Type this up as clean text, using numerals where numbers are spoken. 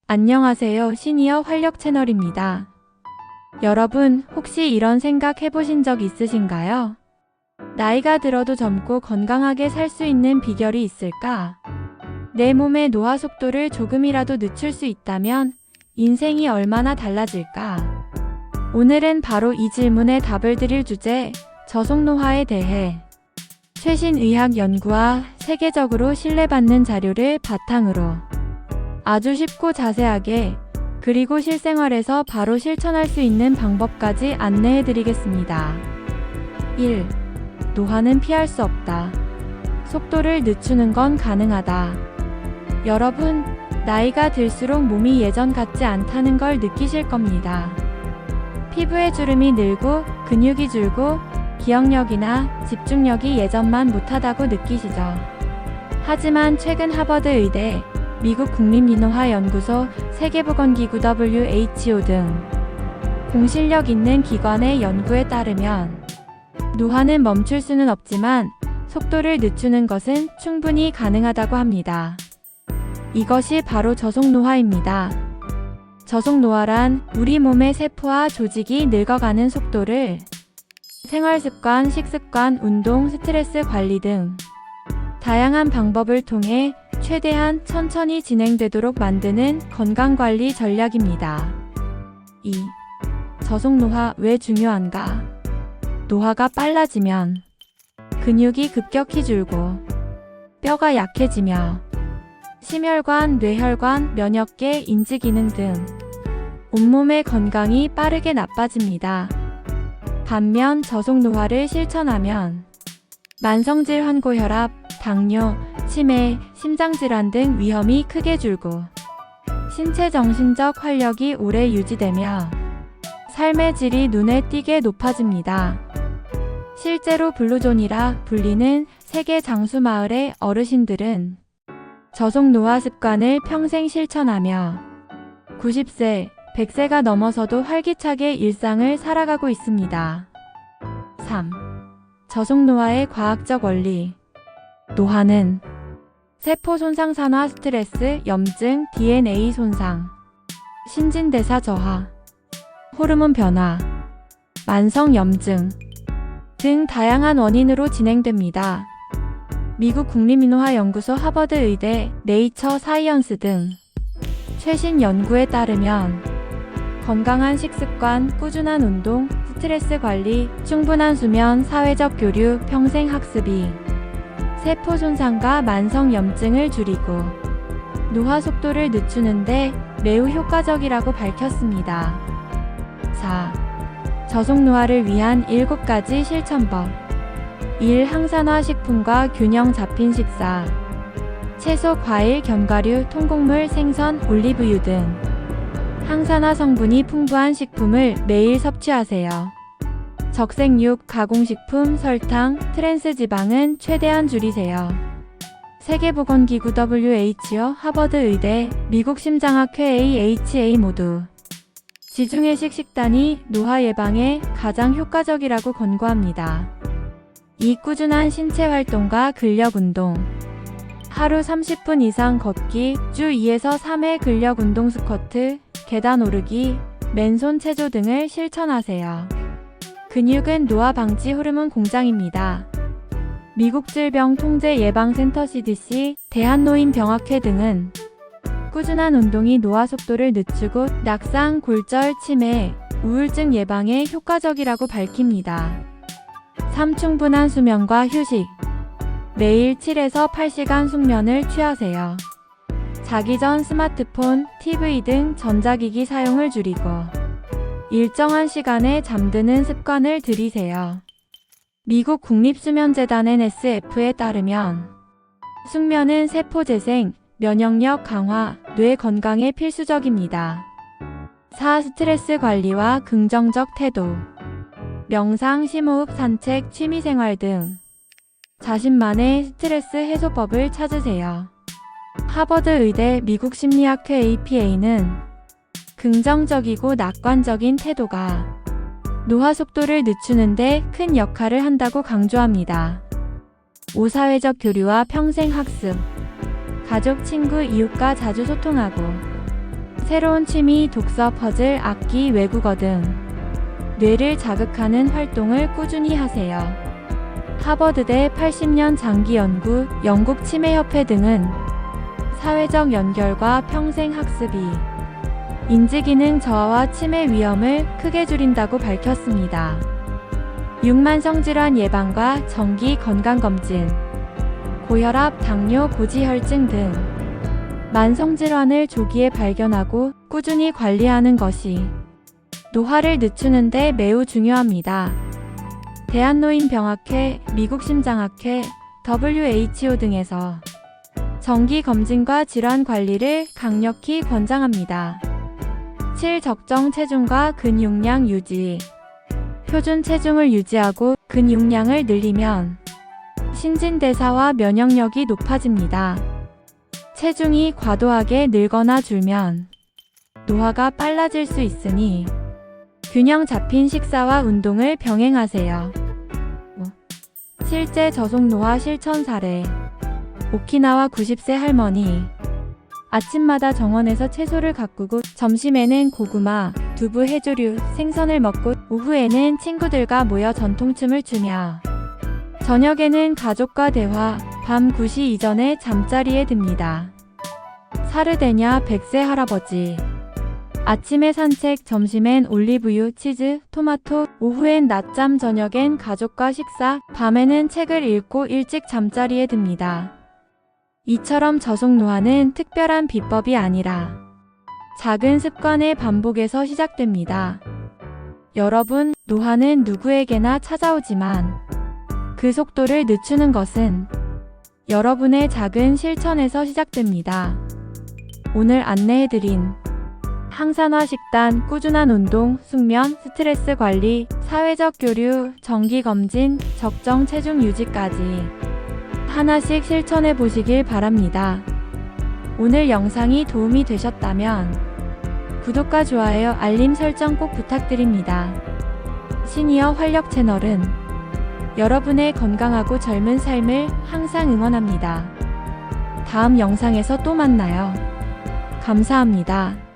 안녕하세요. 시니어 활력 채널입니다. 여러분, 혹시 이런 생각 해보신 적 있으신가요? 나이가 들어도 젊고 건강하게 살 수 있는 비결이 있을까? 내 몸의 노화 속도를 조금이라도 늦출 수 있다면 인생이 얼마나 달라질까? 오늘은 바로 이 질문에 답을 드릴 주제, 저속노화에 대해 최신 의학 연구와 세계적으로 신뢰받는 자료를 바탕으로 아주 쉽고 자세하게 그리고 실생활에서 바로 실천할 수 있는 방법까지 안내해 드리겠습니다. 1. 노화는 피할 수 없다. 속도를 늦추는 건 가능하다. 여러분, 나이가 들수록 몸이 예전 같지 않다는 걸 느끼실 겁니다. 피부의 주름이 늘고 근육이 줄고 기억력이나 집중력이 예전만 못하다고 느끼시죠? 하지만 최근 하버드 의대, 미국 국립인노화연구소, 세계보건기구 WHO 등 공실력 있는 기관의 연구에 따르면 노화는 멈출 수는 없지만 속도를 늦추는 것은 충분히 가능하다고 합니다. 이것이 바로 저속노화입니다. 저속노화란 우리 몸의 세포와 조직이 늙어가는 속도를 생활습관, 식습관, 운동, 스트레스 관리 등 다양한 방법을 통해 최대한 천천히 진행되도록 만드는 건강관리 전략입니다. 2. 저속노화 왜 중요한가? 노화가 빨라지면 근육이 급격히 줄고 뼈가 약해지며 심혈관, 뇌혈관, 면역계, 인지기능 등 온몸의 건강이 빠르게 나빠집니다. 반면 저속노화를 실천하면 만성질환, 고혈압, 당뇨, 치매, 심장질환 등 위험이 크게 줄고 신체 정신적 활력이 오래 유지되며 삶의 질이 눈에 띄게 높아집니다. 실제로 블루존이라 불리는 세계 장수 마을의 어르신들은 저속노화 습관을 평생 실천하며 90세, 100세가 넘어서도 활기차게 일상을 살아가고 있습니다. 3. 저속노화의 과학적 원리. 노화는 세포 손상, 산화, 스트레스, 염증, DNA 손상, 신진대사 저하, 호르몬 변화, 만성 염증 등 다양한 원인으로 진행됩니다. 미국 국립인노화연구소, 하버드 의대, 네이처 사이언스 등 최신 연구에 따르면 건강한 식습관, 꾸준한 운동, 스트레스 관리, 충분한 수면, 사회적 교류, 평생 학습이 세포 손상과 만성 염증을 줄이고 노화 속도를 늦추는데 매우 효과적이라고 밝혔습니다. 4. 저속노화를 위한 7가지 실천법. 1. 항산화 식품과 균형 잡힌 식사. 채소, 과일, 견과류, 통곡물, 생선, 올리브유 등 항산화 성분이 풍부한 식품을 매일 섭취하세요. 적색육, 가공식품, 설탕, 트랜스 지방은 최대한 줄이세요. 세계보건기구 WHO, 하버드 의대, 미국 심장학회 AHA 모두 지중해식 식단이 노화 예방에 가장 효과적이라고 권고합니다. 2. 꾸준한 신체 활동과 근력 운동. 하루 30분 이상 걷기, 주 2에서 3회 근력 운동, 스쿼트, 계단 오르기, 맨손 체조 등을 실천하세요. 근육은 노화 방지 호르몬 공장입니다. 미국 질병통제예방센터 CDC, 대한노인병학회 등은 꾸준한 운동이 노화 속도를 늦추고 낙상, 골절, 치매, 우울증 예방에 효과적이라고 밝힙니다. 3. 충분한 수면과 휴식. 매일 7에서 8시간 숙면을 취하세요. 자기 전 스마트폰, TV 등 전자기기 사용을 줄이고 일정한 시간에 잠드는 습관을 들이세요. 미국 국립수면재단 NSF에 따르면 숙면은 세포 재생, 면역력 강화, 뇌 건강에 필수적입니다. 4. 스트레스 관리와 긍정적 태도. 명상, 심호흡, 산책, 취미생활 등 자신만의 스트레스 해소법을 찾으세요. 하버드 의대, 미국 심리학회 APA는 긍정적이고 낙관적인 태도가 노화 속도를 늦추는데 큰 역할을 한다고 강조합니다. 5. 사회적 교류와 평생 학습. 가족, 친구, 이웃과 자주 소통하고 새로운 취미, 독서, 퍼즐, 악기, 외국어 등 뇌를 자극하는 활동을 꾸준히 하세요. 하버드대 80년 장기 연구, 영국 치매협회 등은 사회적 연결과 평생 학습이 인지기능 저하와 치매 위험을 크게 줄인다고 밝혔습니다. 육만성질환 예방과 정기 건강검진, 고혈압, 당뇨, 고지혈증 등 만성질환을 조기에 발견하고 꾸준히 관리하는 것이 노화를 늦추는 데 매우 중요합니다. 대한노인병학회, 미국심장학회, WHO 등에서 정기 검진과 질환 관리를 강력히 권장합니다. 7. 적정 체중과 근육량 유지. 표준 체중을 유지하고 근육량을 늘리면 신진대사와 면역력이 높아집니다. 체중이 과도하게 늘거나 줄면 노화가 빨라질 수 있으니 균형 잡힌 식사와 운동을 병행하세요. 실제 저속노화 실천 사례. 오키나와 90세 할머니. 아침마다 정원에서 채소를 가꾸고 점심에는 고구마, 두부, 해조류, 생선을 먹고 오후에는 친구들과 모여 전통춤을 추며 저녁에는 가족과 대화, 밤 9시 이전에 잠자리에 듭니다. 사르데냐 100세 할아버지. 아침에 산책, 점심엔 올리브유, 치즈, 토마토, 오후엔 낮잠, 저녁엔 가족과 식사, 밤에는 책을 읽고 일찍 잠자리에 듭니다. 이처럼 저속노화는 특별한 비법이 아니라 작은 습관의 반복에서 시작됩니다. 여러분, 노화는 누구에게나 찾아오지만 그 속도를 늦추는 것은 여러분의 작은 실천에서 시작됩니다. 오늘 안내해드린 항산화 식단, 꾸준한 운동, 숙면, 스트레스 관리, 사회적 교류, 정기검진, 적정 체중 유지까지 하나씩 실천해 보시길 바랍니다. 오늘 영상이 도움이 되셨다면 구독과 좋아요, 알림 설정 꼭 부탁드립니다. 시니어 활력 채널은 여러분의 건강하고 젊은 삶을 항상 응원합니다. 다음 영상에서 또 만나요. 감사합니다.